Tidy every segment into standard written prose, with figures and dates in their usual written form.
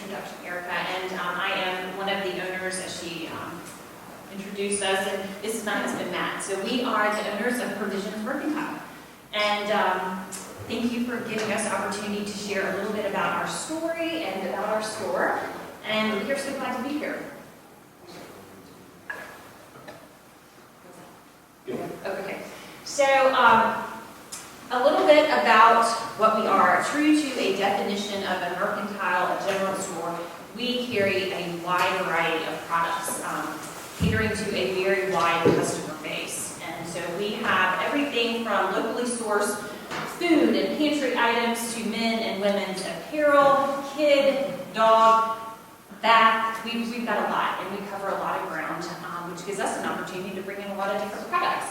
introduction, Erica, and I am one of the owners, as she introduced us, and this is my husband, Matt. So we are the owners of Provisions Mercantile. And thank you for giving us the opportunity to share a little bit about our story and about our store. And we're so glad to be here. Okay. So a little bit about what we are. True to a definition of a mercantile, a general store, we carry a wide variety of products, catering to a very wide customer base. And so we have everything from locally sourced food and pantry items to men and women's apparel, kid, dog, bath. We've got a lot, and we cover a lot of ground, which gives us an opportunity to bring in a lot of different products.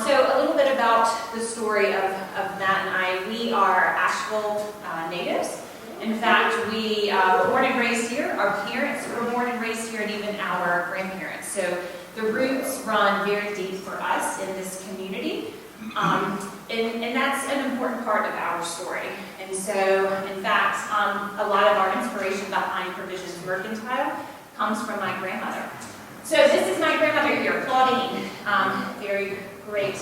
So a little bit about the story of Matt and I. We are Asheville natives. In fact, we were born and raised here. Our parents were born and raised here, and even our grandparents. So the roots run very deep for us in this community. And that's an important part of our story. And so, in fact, a lot of our inspiration behind Provisions Mercantile comes from my grandmother. So this is my grandmother here, Claudine. Very great,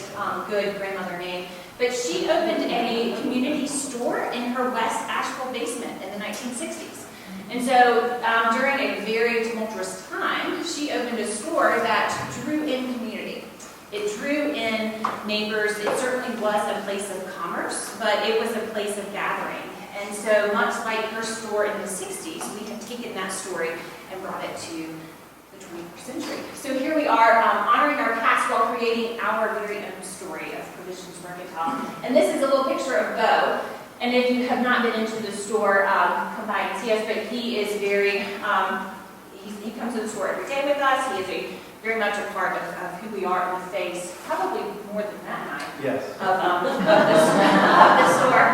good grandmother name. But she opened a community store in her West Asheville basement in the 1960s. And so during a very tumultuous time, she opened a store that drew in community. It drew in neighbors. It certainly was a place of commerce, but it was a place of gathering. And so much like her store in the 60s, we have taken that story and brought it to the 21st century. So here we are honoring our past while creating our very own story of Provisions Mercantile. And this is a little picture of Bo. And if you have not been into the store, come by and see us. But he is very, he comes to the store every day with us. He is very much a part of who we are in the face, probably more than Matt and I, yes, of this store.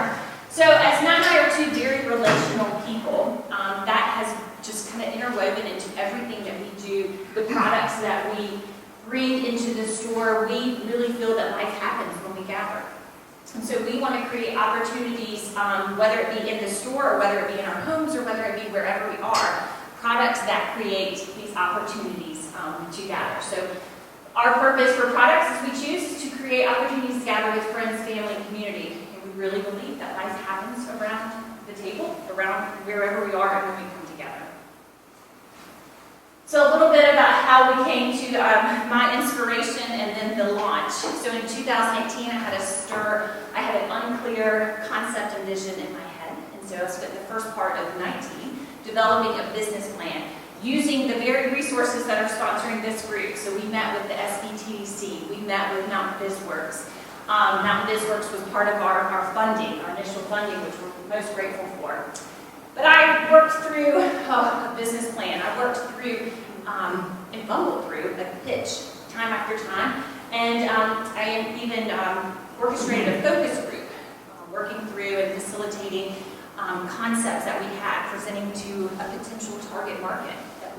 So as Matt and I are two very relational people, that has just kind of interwoven into everything that we do, the products that we bring into the store. We really feel that life happens when we gather. And so we want to create opportunities, whether it be in the store or whether it be in our homes or whether it be wherever we are, products that create these opportunities to gather. So our purpose for products, as we choose, is to create opportunities to gather with friends, family, and community. And we really believe that life happens around the table, around wherever we are and when we come together. So a little bit about how we came to my inspiration and then the launch. So in 2018, I had an unclear concept and vision in my head. And so I spent the first part of 19 developing a business plan using the very resources that are sponsoring this group. So we met with the SBTDC, we met with Mountain BizWorks. Mountain BizWorks was part of our funding, our initial funding, which we're most grateful for. But I worked through a business plan. I worked through and fumbled through a pitch time after time. And I even orchestrated a focus group, working through and facilitating concepts that we had, presenting to a potential target market that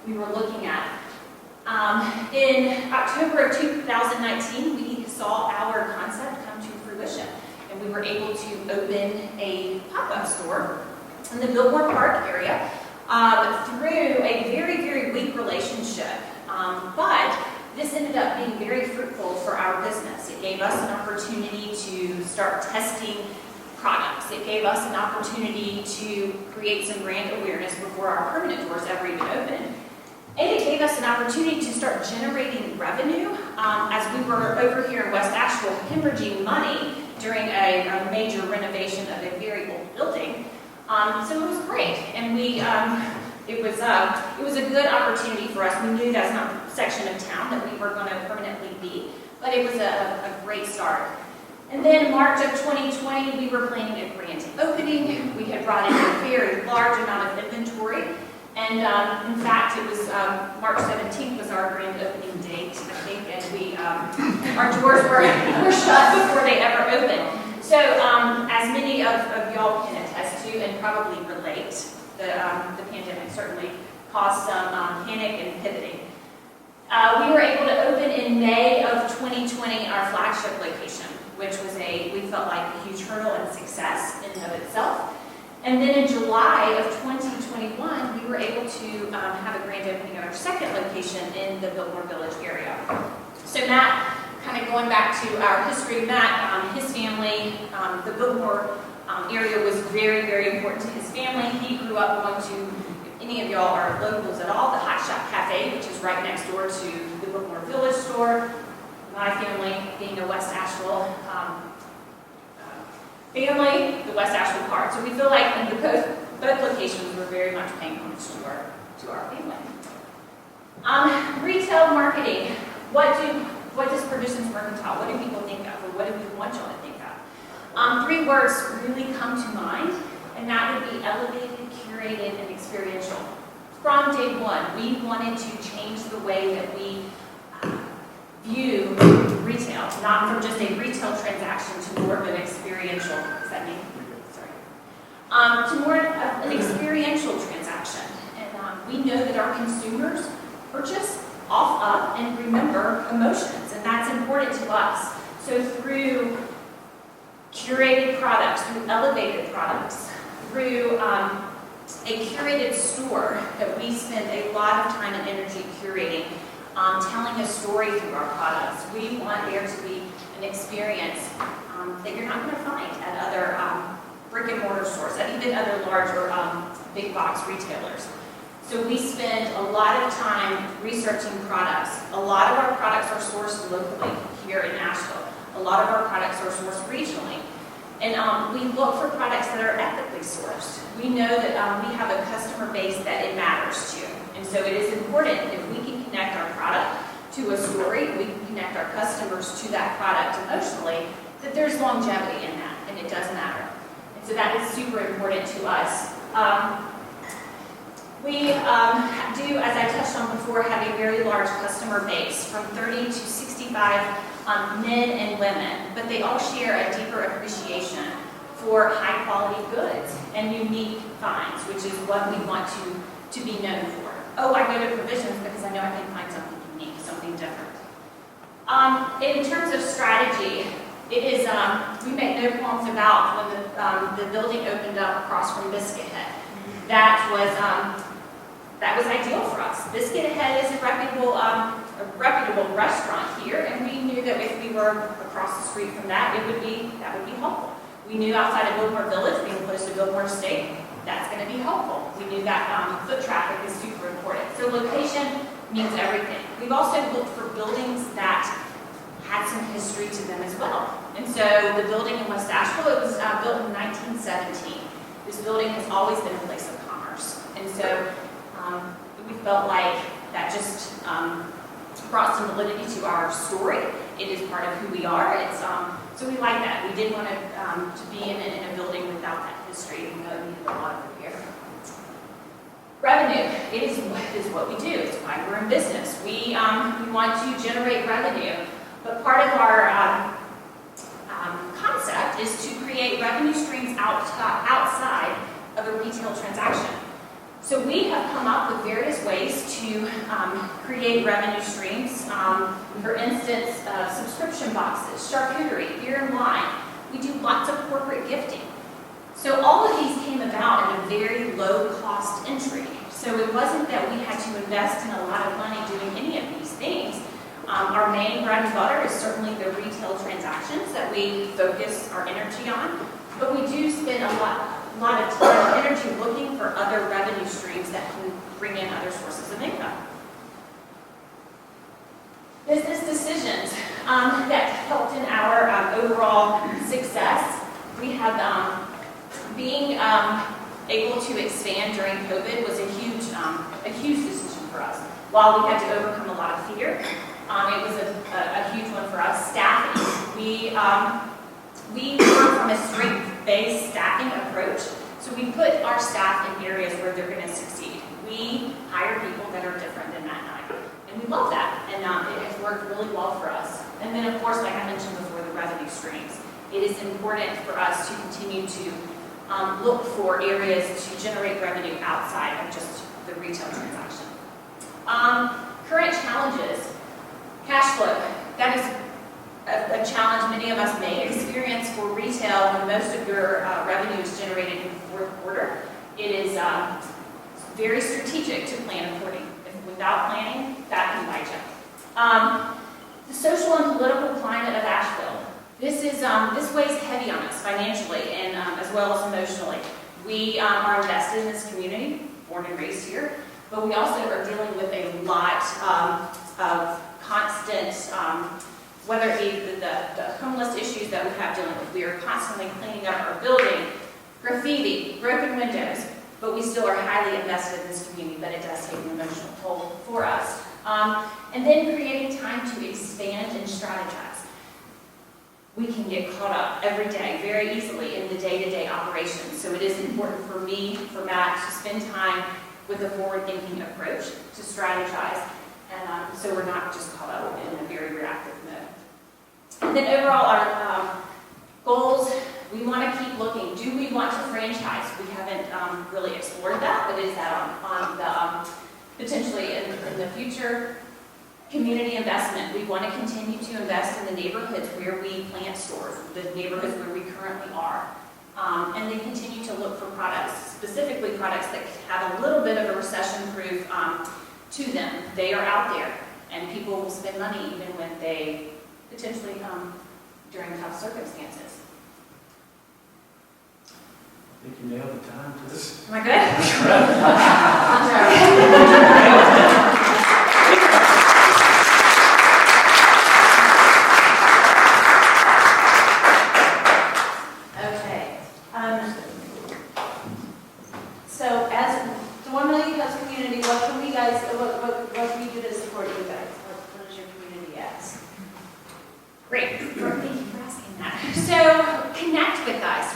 we were looking at. In October of 2019, we saw our concept come to fruition, and we were able to open a pop-up store in the Billboard Park area through a very, very weak relationship. But this ended up being very fruitful for our business. It gave us an opportunity to start testing products. It gave us an opportunity to create some brand awareness before our permanent doors ever even opened. And it gave us an opportunity to start generating revenue as we were over here in West Asheville hemorrhaging money during a major renovation of a very old building. So it was great, and it was a good opportunity for us. We knew that's not the section of town that we were going to permanently be, but it was a great start. And then in March of 2020, we were planning a grand opening. We had brought in a very large amount of inventory. And in fact, it was March 17th was our grand opening date, I think, and our doors were shut before they ever opened. So as many of y'all can attest to and probably relate, the pandemic certainly caused some panic and pivoting. We were able to open in May of 2020 our flagship location, which was we felt like a huge hurdle and success in and of itself. And then in July July of 2021, we were able to have a grand opening at our second location in the Biltmore Village area. So Matt, kind of going back to our history, Matt, his family, the Biltmore area was very, very important to his family. He grew up going to, if any of y'all are locals at all, the Hot Shop Cafe, which is right next door to the Biltmore Village store. My family, being a West Asheville family, the West Asheville part. So we feel like in both locations were very much paying homage to our family. Retail marketing. What does Provisions Mercantile? What do people think of, or what do we want y'all to think of? 3 words really come to mind, and that would be elevated, curated, and experiential. From day one, we wanted to change the way that we view retail, not from just a retail transaction to more of an experiential. Does that mean? Sorry. To more of an experiential transaction. And we know that our consumers purchase off of and remember emotions, and that's important to us. So through curated products, through elevated products, through a curated store that we spend a lot of time and energy curating, telling a story through our products. We want there to be an experience that you're not going to find at other brick and mortar stores, at even other larger big box retailers. So we spend a lot of time researching products. A lot of our products are sourced locally here in Asheville. A lot of our products are sourced regionally. And we look for products that are ethically sourced. We know that we have a customer base that it matters to. And so it is important if we can connect our product to a story, we can connect our customers to that product emotionally, that there's longevity in that, and it does matter. And so that is super important to us. We do, as I touched on before, have a very large customer base, from 30 to 65 men and women, but they all share a deeper appreciation for high-quality goods and unique finds, which is what we want to be known for. Oh, I go to Provisions because I know I can find something unique, something different. In terms of strategy, it is, we make no qualms about when the building opened up across from Biscuit Head. That was ideal for us. Biscuit Head is a reputable restaurant here, and we knew that if we were across the street from that, that would be helpful. We knew outside of Biltmore Village, being close to Biltmore State, that's going to be helpful. We knew that foot traffic is super important. So location means everything. We've also looked for buildings that had some history to them as well. And so the building in West Asheville, it was built in 1917. This building has always been a place of commerce. And so we felt like that just brought some validity to our story. It is part of who we are. So we like that. We didn't want to be in a building without that history, even though it needed a lot of repair. Revenue, it is what we do. It's why we're in business. We want to generate revenue, but part of our concept is to create revenue streams outside of a retail transaction. So we have come up with various ways to create revenue streams. For instance, subscription boxes, charcuterie, beer and wine. We do lots of corporate gifting. So all of these came about at a very low cost entry. So it wasn't that we had to invest in a lot of money doing any of these things. Our main bread and butter is certainly the retail transactions that we focus our energy on, but we do spend a lot of time and energy looking for other revenue streams that can bring in other sources of income. Business decisions that helped in our overall success. We have being able to expand during COVID was a huge decision for us. While we had to overcome a lot of fear, it was a huge one for us. Staffing. We work from a strength-based staffing approach, so we put our staff in areas where they're going to succeed. We hire people that are different than Matt and I, and we love that, and it has worked really well for us. And then, of course, like I mentioned before, the revenue streams. It is important for us to continue to look for areas to generate revenue outside of just the retail transaction. Current challenges. Cash flow. That is a challenge many of us may experience for retail when most of your revenue is generated in the fourth quarter. It is very strategic to plan according. Without planning, that can bite you. The social and political climate of Asheville. This weighs heavy on us financially and as well as emotionally. We are invested in this community, born and raised here, but we also are dealing with a lot of constant, whether it be the homeless issues that we have dealing with. We are constantly cleaning up our building, graffiti, broken windows, but we still are highly invested in this community, but it does take an emotional toll for us. And then creating time to expand and strategize. We can get caught up every day very easily in the day-to-day operations. So it is important for me, for Matt, to spend time with a forward-thinking approach to strategize. And so we're not just caught up in a very reactive mode. And then overall, our goals, we want to keep looking. Do we want to franchise? We haven't really explored that, but is that on the potentially in the future? Community investment. We want to continue to invest in the neighborhoods where we plant stores, the neighborhoods where we currently are. And then continue to look for products, specifically products that have a little bit of a recession-proof to them. They are out there, and people will spend money even when they potentially come during tough circumstances. I think you nailed the time to this. Am I good? Okay. So as normally as community, what can we guys, what can we do to support you guys? What does your community ask? Great. Thank you for asking that. So connect with us.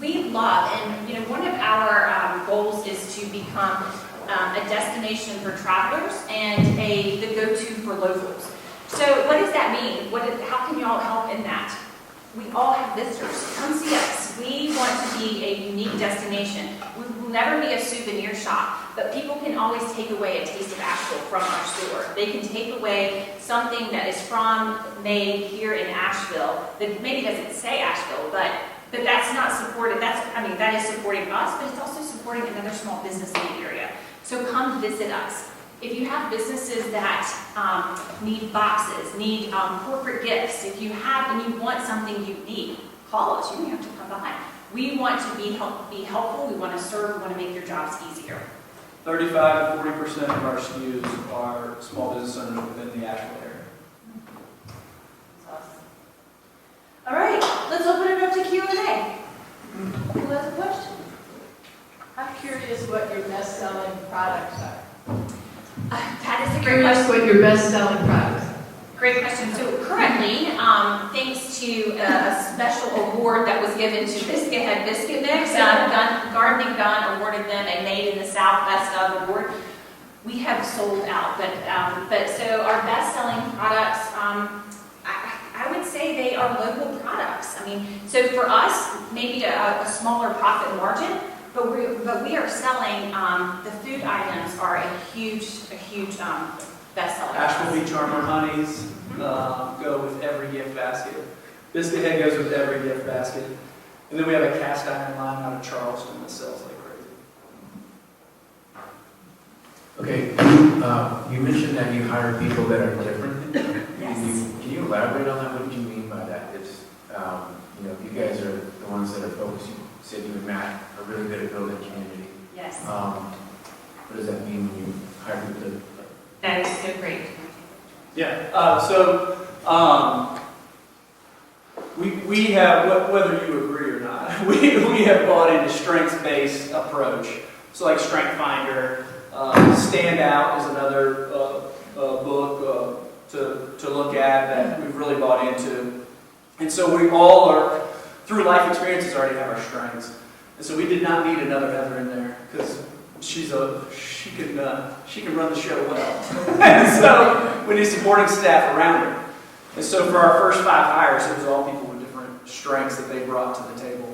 We love, and one of our goals is to become a destination for travelers and the go-to for locals. So what does that mean? How can you all help in that? We all have visitors. Come see us. We want to be a unique destination. We will never be a souvenir shop, but people can always take away a taste of Asheville from our store. They can take away something that is made here in Asheville that maybe doesn't say Asheville, but that's not supported. That is supporting us, but it's also supporting another small business in the area. So come visit us. If you have businesses that need boxes, need corporate gifts, if you have and you want something unique, call us. You don't have to come by. We want to be helpful. We want to serve. We want to make your jobs easier. 35 to 40% of our SKUs are small business owners within the Asheville area. That's awesome. All right, let's open it up to Q&A. Who has a question? I'm curious what your best-selling products are. That is a great question. What your best-selling products are. Great question. So currently, thanks to a special award that was given to Biscuit Head Biscuit Mix, Gardening Gun awarded them a Made in the South Best of award. We have sold out, but so our best-selling products, I would say they are local products. So for us, maybe a smaller profit margin. But we are selling, the food items are a huge bestseller. Asheville Beach Armor Honeys go with every gift basket. Biscuit Head goes with every gift basket. And then we have a cast iron line out of Charleston that sells like crazy. Okay, you mentioned that you hire people that are different. Yes. Can you elaborate on that? What do you mean by that? It's, you guys are the ones that are focused. You said you and Matt are really good at building community. Yes. What does that mean when you hire people to? That is so great. Yeah. We have, whether you agree or not, we have bought into strengths-based approach. So like Strength Finder, Stand Out is another book to look at that we've really bought into. And so we all are, through life experiences, already have our strengths. And so we did not need another Heather in there because she can run the show well. And so we need supporting staff around her. And so for our first 5 hires, it was all people with different strengths that they brought to the table.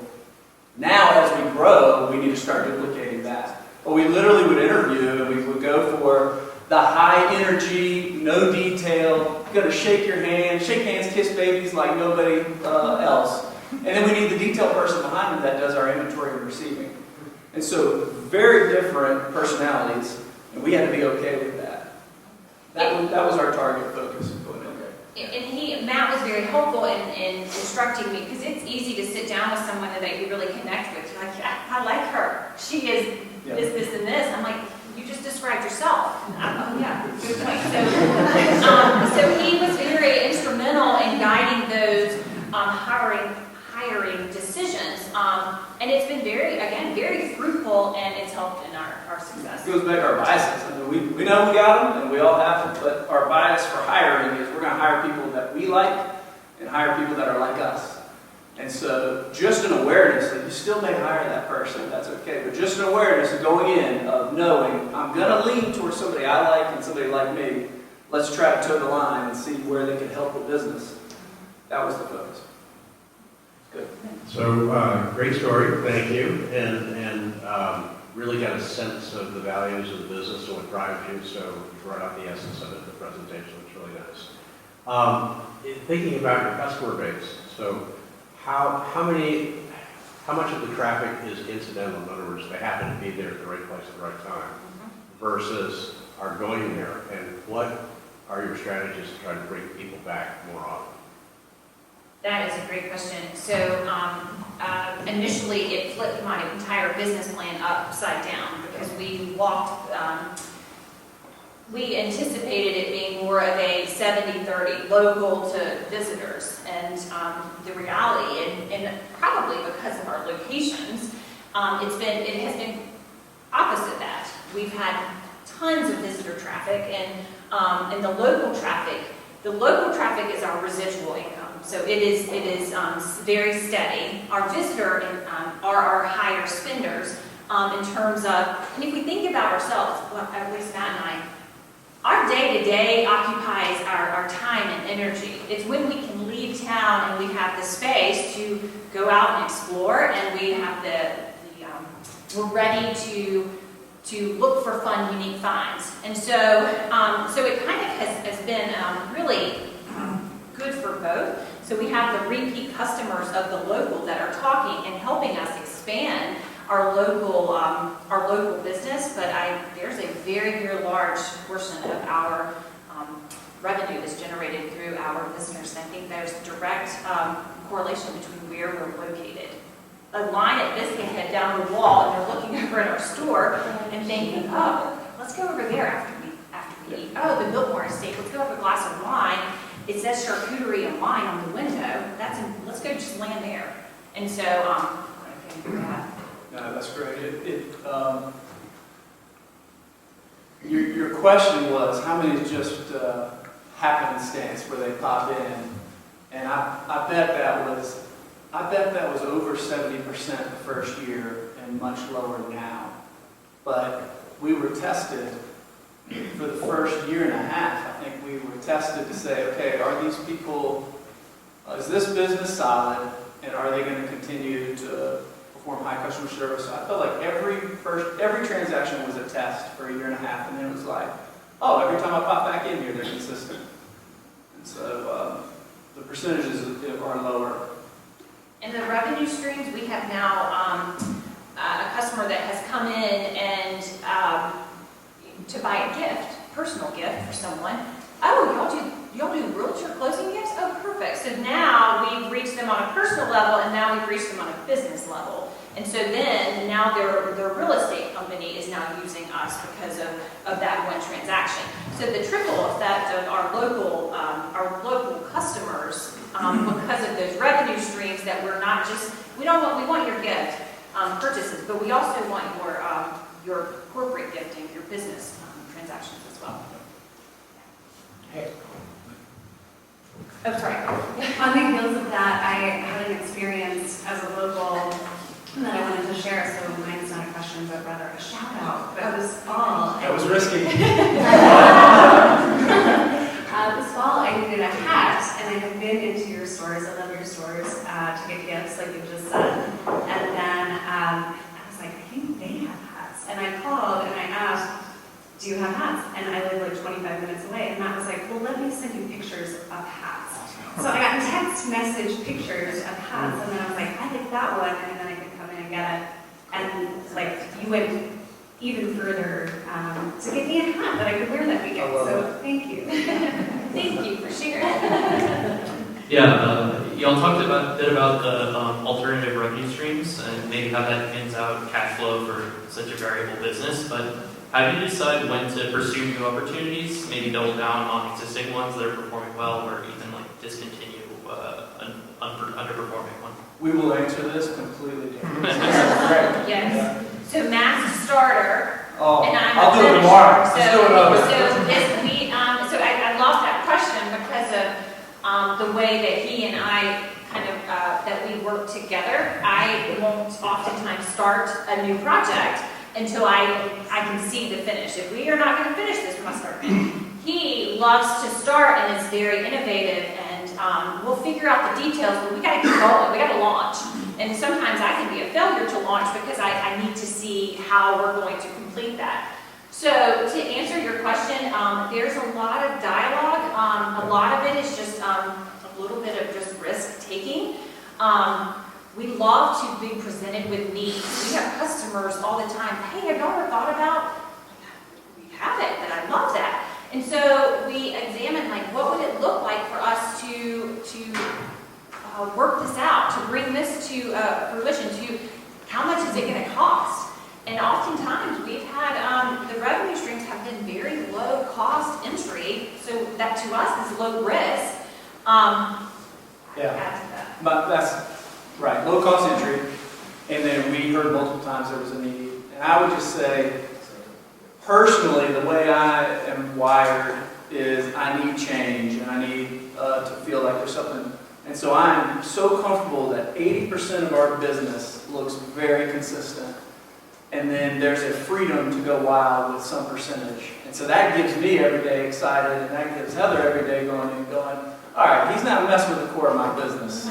Now, as we grow, we need to start duplicating that. But we literally would interview and we would go for the high energy, no detail, going to shake hands, kiss babies like nobody else. And then we need the detail person behind them that does our inventory and receiving. And so very different personalities, and we had to be okay with that. That was our target focus going in there. And Matt was very helpful in instructing me, because it's easy to sit down with someone that you really connect with. You're like, yeah, I like her. She is this, and this. I'm like, you just described yourself. Oh yeah, good point. So he was very instrumental in guiding those hiring decisions. And it's been very fruitful, and it's helped in our success. It goes back to our biases. I mean, we know we got them, and we all have them, but our bias for hiring is we're going to hire people that we like and hire people that are like us. And so just an awareness that you still may hire that person, that's okay, but just an awareness of going in, of knowing I'm going to lean towards somebody I like and somebody like me. Let's try to toe the line and see where they can help the business. That was the focus. Good. So, great story, thank you, and really got a sense of the values of the business and what drives you, so you brought out the essence of it in the presentation, which is really nice. Thinking about your customer base, so how much of the traffic is incidental? In other words, they happen to be there at the right place at the right time, versus are going there, and what are your strategies to try to bring people back more often? That is a great question. So initially it flipped my entire business plan upside down, because we anticipated it being more of a 70-30 local to visitors. And the reality, and probably because of our locations, it has been opposite that. We've had tons of visitor traffic, and the local traffic is our residual income. So it is very steady. Our visitor are our higher spenders in terms of, and if we think about ourselves, well, at least Matt and I, our day-to-day occupies our time and energy. It's when we can leave town and we have the space to go out and explore, and we have we're ready to look for fun, unique finds. And so it kind of has been really good for both. So we have the repeat customers of the local that are talking and helping us expand our local business, but there's a very, very large portion of our revenue is generated through our visitors. And I think there's direct correlation between where we're located. A line at Biscuithead down the wall, and they're looking over at our store and thinking, oh, let's go over there after we eat. Oh, the Biltmore Estate, let's go have a glass of wine. It says charcuterie and wine on the window. Let's go just land there. And so, yeah. No, that's great. Your question was how many just happenstance where they pop in, and I bet that was over 70% the first year and much lower now. But we were tested for the first year and a half. I think we were tested to say, okay, are these people? Is this business solid, and are they going to continue to perform high customer service? So I felt like every transaction was a test for a year and a half, and then it was like, oh, every time I pop back in here, they're consistent. And so the percentages are lower. And the revenue streams, we have now a customer that has come in and to buy a gift, personal gift for someone. Oh, y'all do realtor closing gifts? Oh, perfect. So now we've reached them on a personal level, and now we've reached them on a business level. And so then now their real estate company is now using us because of that one transaction. So the trickle effect of our local customers, because of those revenue streams that we want your gift purchases, but we also want your corporate gifting, your business transactions as well. Hey. Oh, sorry. On the heels of that, I had an experience as a local that I wanted to share, so mine's not a question, but rather a shout out. But this fall, That was risky. this fall I needed a hat, and I have been into your stores, I love your stores, to get gifts, like you just said. And then I was like, I think they have hats. And I called and I asked, do you have hats? And I live like 25 minutes away. And Matt was like, well, let me send you pictures of hats. So I got text message pictures of hats, and then I get it. And like, you went even further to get me a hat that I could wear that weekend, I love so thank you. Thank you for sharing. Yeah, y'all talked a bit about the alternative revenue streams and maybe how that thins out cash flow for such a variable business, but how do you decide when to pursue new opportunities, maybe double down on existing ones that are performing well, or even like discontinue an underperforming one? We will answer this completely different. Great. Yes. So Matt's a starter, Oh, and I'm I'll a do it finisher. tomorrow. Let's do another. So I love that question because of the way that he and I kind of, that we work together. I won't oftentimes start a new project until I can see the finish. If we are not going to finish this, we must start it. He loves to start and is very innovative, and we'll figure out the details, but we got to get going. We got to launch. And sometimes I can be a failure to launch because I need to see how we're going to complete that. So to answer your question, there's a lot of dialogue. A lot of it is just a little bit of just risk taking. We love to be presented with needs. We have customers all the time. Hey, have y'all ever thought about? We have it, and I love that. And so we examine like what would it look like for us to work this out, to bring this to fruition. To how much is it going to cost? And oftentimes we've had, the revenue streams have been very low cost entry, so that to us is low risk. Yeah. Add to that. But that's right, low cost entry, and then we heard multiple times there was a need. And I would just say, personally, the way I am wired is I need change, and I need to feel like there's something. And so I'm so comfortable that 80% of our business looks very consistent. And then there's a freedom to go wild with some percentage. And so that gives me every day excited, and that gives Heather every day going, all right, he's not messing with the core of my business.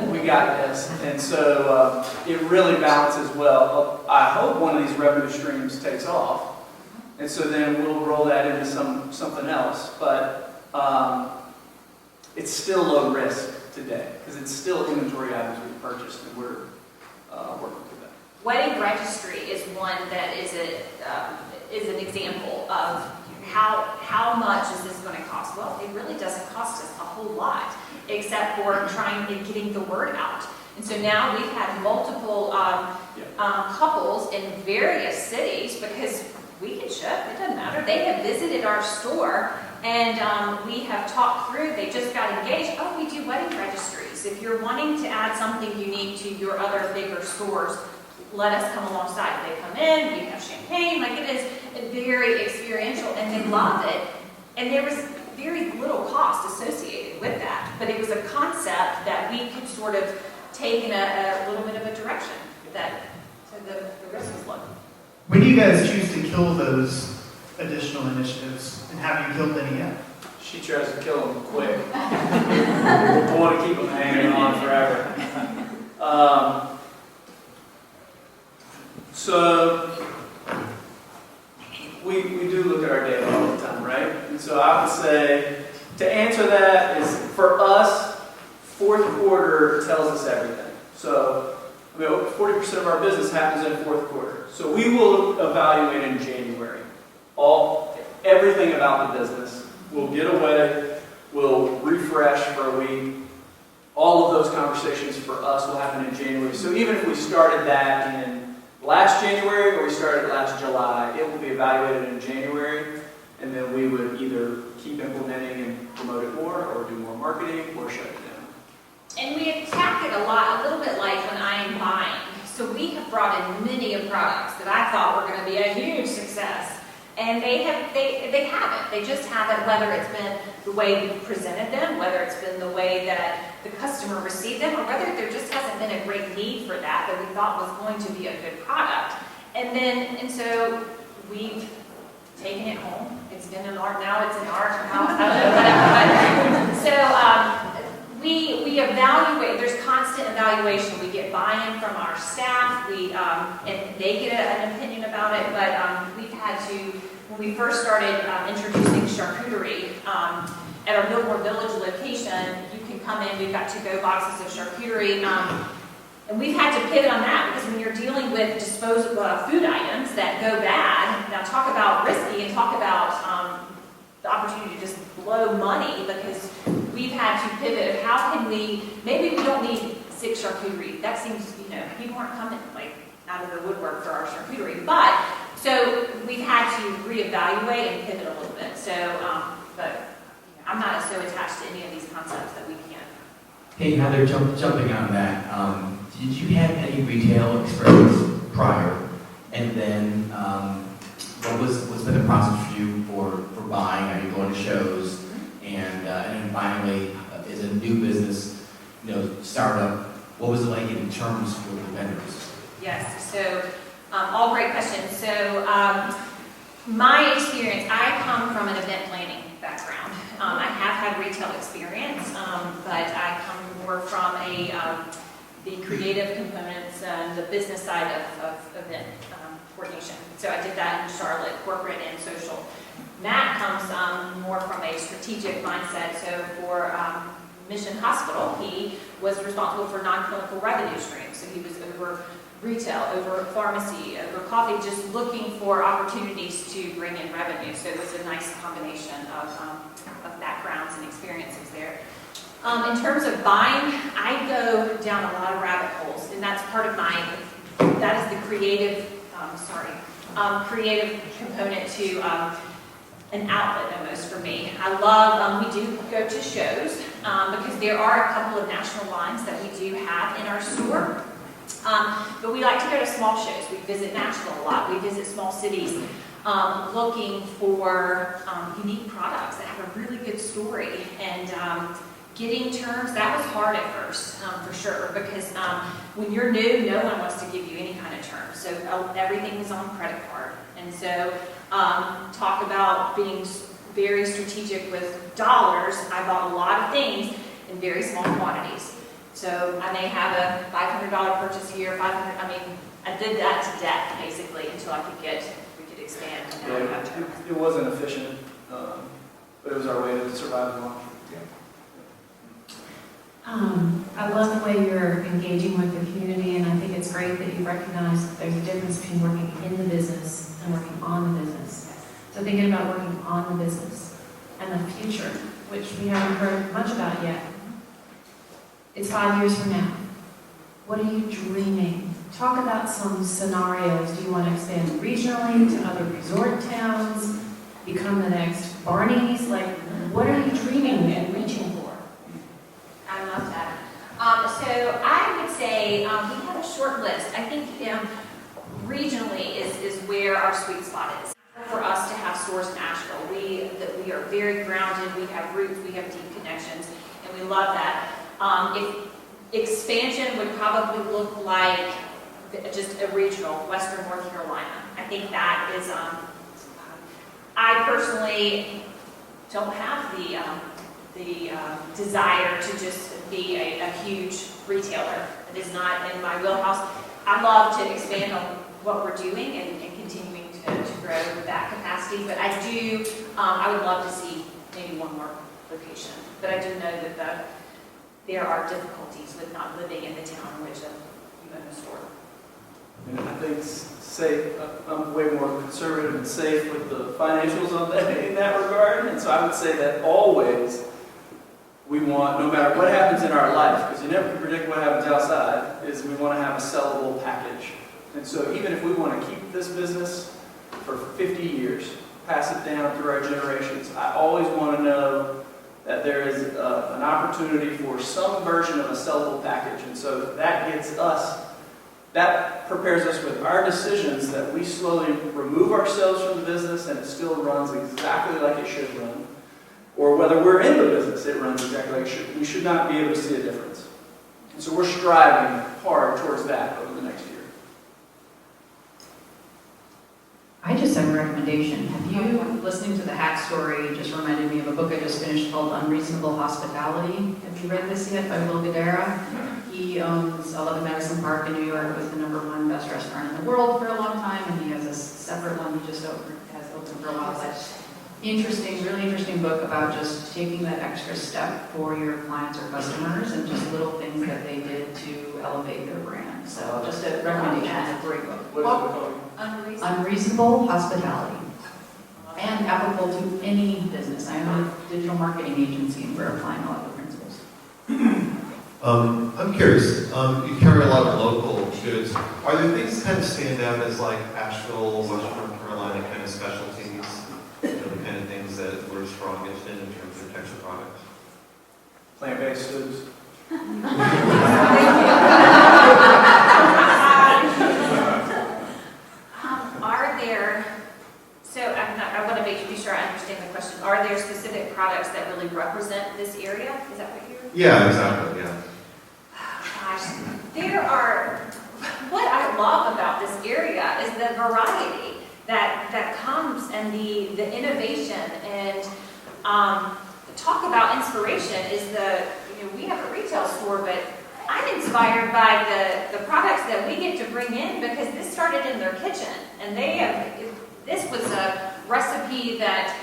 We got this. And so it really balances well. I hope one of these revenue streams takes off. And so then we'll roll that into something else. But it's still low risk today because it's still inventory items we purchased, and we're working through that. Wedding registry is one that is an example of how much is this going to cost? Well, it really doesn't cost us a whole lot, except for trying and getting the word out. And so now we've had multiple couples in various cities because we can ship, it doesn't matter. They have visited our store and we have talked through, they just got engaged. Oh, we do wedding registries. If you're wanting to add something unique to your other bigger stores, let us come alongside. They come in, we have champagne, like it is very experiential, and they love it. And there was very little cost associated with that, but it was a concept that we could sort of take in a little bit of a direction that so the risk was low. When do you guys choose to kill those additional initiatives, and have you killed any yet? She tries to kill them quick. I want to keep them hanging on forever. So we do look at our data all the time, right? And so I would say to answer that is for us, fourth quarter tells us everything. So 40% of our business happens in fourth quarter. So we will evaluate in January everything about the business. We'll get away, we'll refresh for a week. All of those conversations for us will happen in January. So even if we started that in last January or we started last July, it will be evaluated in January, and then we would either keep implementing and promote it more, or do more marketing, or shut it down. And we attack it a little bit like when I am buying. So we have brought in many of products that I thought were going to be a huge success. And they haven't. They just haven't, whether it's been the way we presented them, whether it's been the way that the customer received them, or whether there just hasn't been a great need for that we thought was going to be a good product. And so we've taken it home. It's been in art, now it's in our house, whatever. So we evaluate, there's constant evaluation. We get buy-in from our staff, and they get an opinion about it, but we've had to, when we first started introducing charcuterie at our Billboard Village location, you can come in, we've got to-go boxes of charcuterie, And we've had to pivot on that because when you're dealing with disposable food items that go bad, now talk about risky and talk about the opportunity to just blow money, because we've had to pivot of how can we, maybe we don't need 6 charcuterie. That seems, people aren't coming like out of the woodwork for our charcuterie. But, so we've had to reevaluate and pivot a little bit. So, but I'm not so attached to any of these concepts that we can't. Hey Heather, jumping on that, did you have any retail experience prior? And then what's been the process for you for buying? Are you going to shows? And then finally, is a new business, startup, what was it like in terms for the vendors? Yes, so all great questions. So my experience, I come from an event planning background. I have had retail experience, but I come more from the creative components and the business side of event coordination. So I did that in Charlotte, corporate and social. Matt comes more from a strategic mindset. So for Mission Hospital, he was responsible for non-clinical revenue streams. So he was over retail, over pharmacy, over coffee, just looking for opportunities to bring in revenue. So it was a nice combination of backgrounds and experiences there. In terms of buying, I go down a lot of rabbit holes, and that's part of that is the creative, creative component to an outlet almost for me. I love, we do go to shows because there are a couple of national lines that we do have in our store. But we like to go to small shows. We visit Nashville a lot. We visit small cities looking for unique products that have a really good story. And getting terms, that was hard at first, for sure, because when you're new, no one wants to give you any kind of terms. So everything was on credit card. And so talk about being very strategic with dollars. I bought a lot of things in very small quantities. So I may have a $500 purchase here, I did that to death, basically, until we could expand. And now we have to. It wasn't efficient, but it was our way to survive and launch. I love the way you're engaging with the community, and I think it's great that you recognize that there's a difference between working in the business and working on the business. So thinking about working on the business and the future, which we haven't heard much about yet. It's 5 years from now. What are you dreaming? Talk about some scenarios. Do you want to expand regionally to other resort towns? Become the next Barney's? What are you dreaming and reaching for? I love that. So I would say we have a short list. I think regionally is where our sweet spot is. For us to have stores in Asheville, we are very grounded, we have roots, we have deep connections, and we love that. If expansion would probably look like just a regional, Western North Carolina. I think that is, I personally don't have the desire to just be a huge retailer. It is not in my wheelhouse. I love to expand on what we're doing and continuing to grow that capacity, but I would love to see maybe one more location. But I do know that there are difficulties with not living in the town in which you own a store. And I think safe, I'm way more conservative and safe with the financials on that, in that regard. And so I would say that always we want, no matter what happens in our life, because you never can predict what happens outside, is we want to have a sellable package. And so even if we want to keep this business for 50 years, pass it down through our generations, I always want to know that there is an opportunity for some version of a sellable package. And so that gets us, that prepares us with our decisions that we slowly remove ourselves from the business and it still runs exactly like it should run. Or whether we're in the business, it runs exactly like it should. We should not be able to see a difference. And so we're striving hard towards that over the next year. I just have a recommendation. Have you, listening to the Hack Story, just reminded me of a book I just finished called Unreasonable Hospitality. Have you read this yet by Will Guidara? He owns 11 Madison Park in New York, was the #1 best restaurant in the world for a long time, and he has a separate one he just has opened for a while. But really interesting book about just taking that extra step for your clients or customers and just little things that they did to elevate their brand. So just a recommendation, it's a great book. What is it called? Unreasonable Hospitality. And applicable to any business. I own a digital marketing agency and we're applying a lot of the principles. I'm curious, you carry a lot of local goods. Are there things that kind of stand out as like Asheville, Western North Carolina kind of specialties? You know, the kind of things that we're strongest in terms of texture products? Plant-based foods. Are there, so I want to be sure I understand the question. Are there specific products that really represent this area? Is that what you're? Yeah, exactly, yeah. Gosh, there are, what I love about this area is the variety that comes and the innovation and talk about inspiration is we have a retail store, but I'm inspired by the products that we get to bring in because this started in their kitchen and this was a recipe that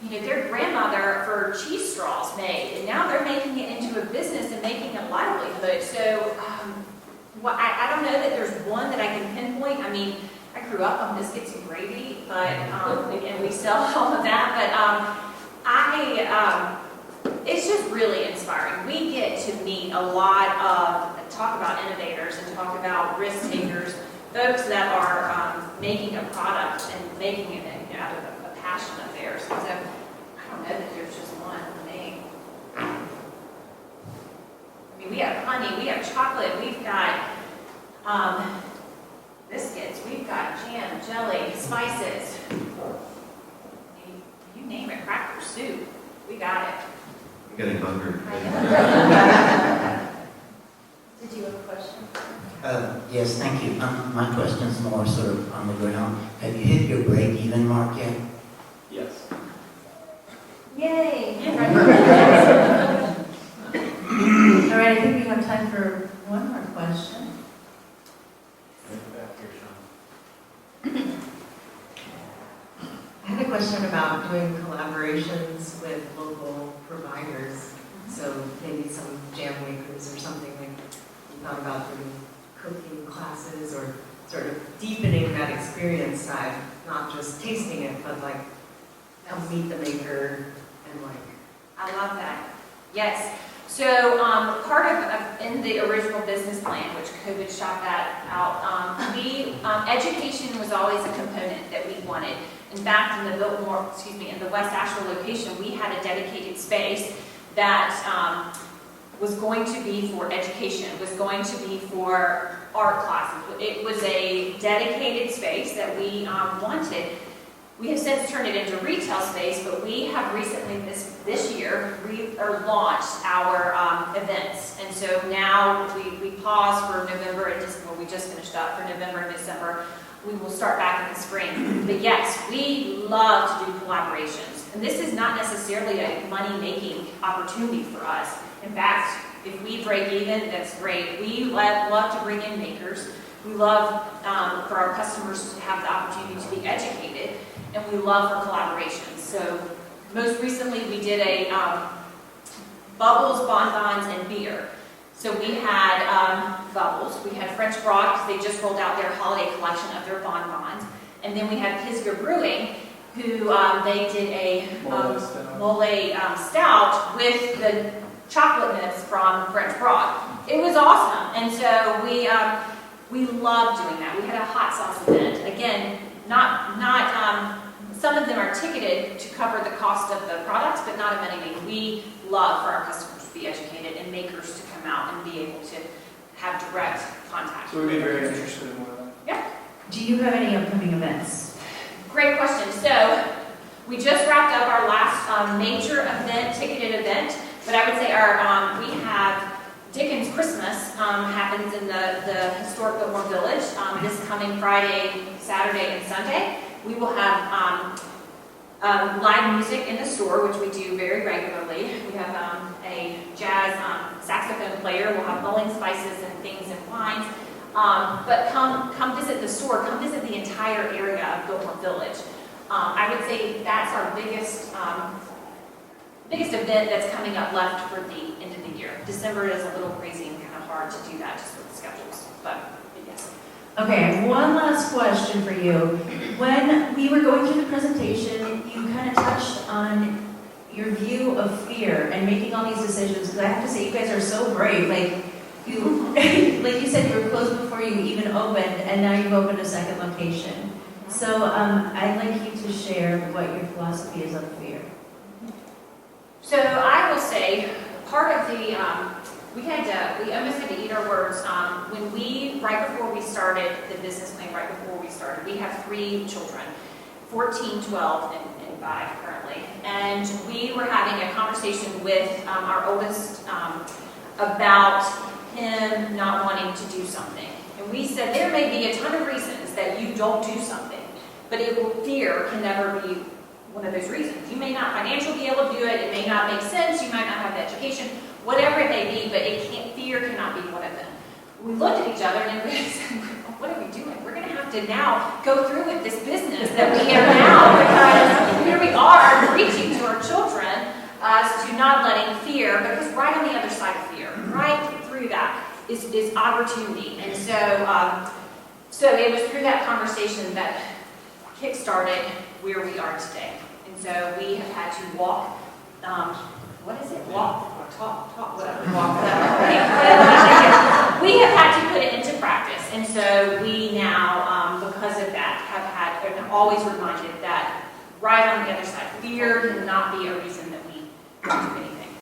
their grandmother for cheese straws made, and now they're making it into a business and making a livelihood. So, I don't know that there's one that I can pinpoint. I mean, I grew up on biscuits and gravy, but and we sell all of that. But it's just really inspiring. We get to meet a lot of talk about innovators and talk about risk takers, folks that are making a product and making it out of a passion of theirs. So I don't know that there's just one name. I mean, we have honey, we have chocolate, we've got biscuits, we've got jam, jelly, spices. You name it, cracker soup, we got it. I'm getting hungry. Did you have a question? Yes, thank you. My question's more sort of on the ground. Have you hit your break-even mark yet? Yes. Yay! All right, I think we have time for one more question. I had a question about doing collaborations with local providers. So maybe some jam makers or something like you thought about doing cooking classes or sort of deepening that experience side, not just tasting it, but like come meet the maker and like. I love that. Yes. So part of in the original business plan, which COVID shot that out, education was always a component that we wanted. In fact, in the West Asheville location, we had a dedicated space that was going to be for education, was going to be for art classes. It was a dedicated space that we wanted. We have since turned it into retail space, but we have recently, this year, launched our events. And so now we pause for November and we just finished up for November and December. We will start back in the spring. But yes, we love to do collaborations. And this is not necessarily a money-making opportunity for us. In fact, if we break even, that's great. We love to bring in makers. We love for our customers to have the opportunity to be educated. And we love for collaborations. So most recently we did a bubbles, bonbons, and beer. So we had bubbles, we had French Brock, they just rolled out their holiday collection of their bonbons. And then we had Pisgah Brewing, who they did a mole stout with the chocolate nibs from French Brock. It was awesome. And so we love doing that. We had a hot sauce event. Again, some of them are ticketed to cover the cost of the products, but not a money. We love for our customers to be educated and makers to come out and be able to have direct contact. So we'd be very interested in one of that. Yeah. Do you have any upcoming events? Great question. So we just wrapped up our last major event, ticketed event, but I would say we have Dickens Christmas happens in the historic Biltmore Village this coming Friday, Saturday, and Sunday. We will have live music in the store, which we do very regularly. We have a jazz saxophone player. We'll have mulling spices and things and wines. But come visit the store. Come visit the entire area of Biltmore Village. I would say that's our biggest event that's coming up left for the end of the year. December is a little crazy and kind of hard to do that just with the schedules, but yes. Okay, one last question for you. When we were going through the presentation, you kind of touched on your view of fear and making all these decisions, because I have to say, you guys are so brave. Like you said, you were closed before you even opened, and now you've opened a second location. So I'd like you to share what your philosophy is on fear. So I will say, part of the, we almost had to eat our words. Right before we started the business plan, right before we started, we have 3 children, 14, 12, and 5 currently. And we were having a conversation with our oldest about him not wanting to do something. And we said there may be a ton of reasons that you don't do something, but fear can never be one of those reasons. You may not financially be able to do it, it may not make sense, you might not have the education, whatever it may be, but fear cannot be one of them. We looked at each other and we said, what are we doing? We're going to have to now go through with this business that we have now, because here we are preaching to our children as to not letting fear, because right on the other side of fear, right through that is opportunity. And so it was through that conversation that kick-started where we are today. And so we have had to walk, we have had to put it into practice. And so we now, because of that, have always reminded that right on the other side, fear cannot be a reason that we don't do anything.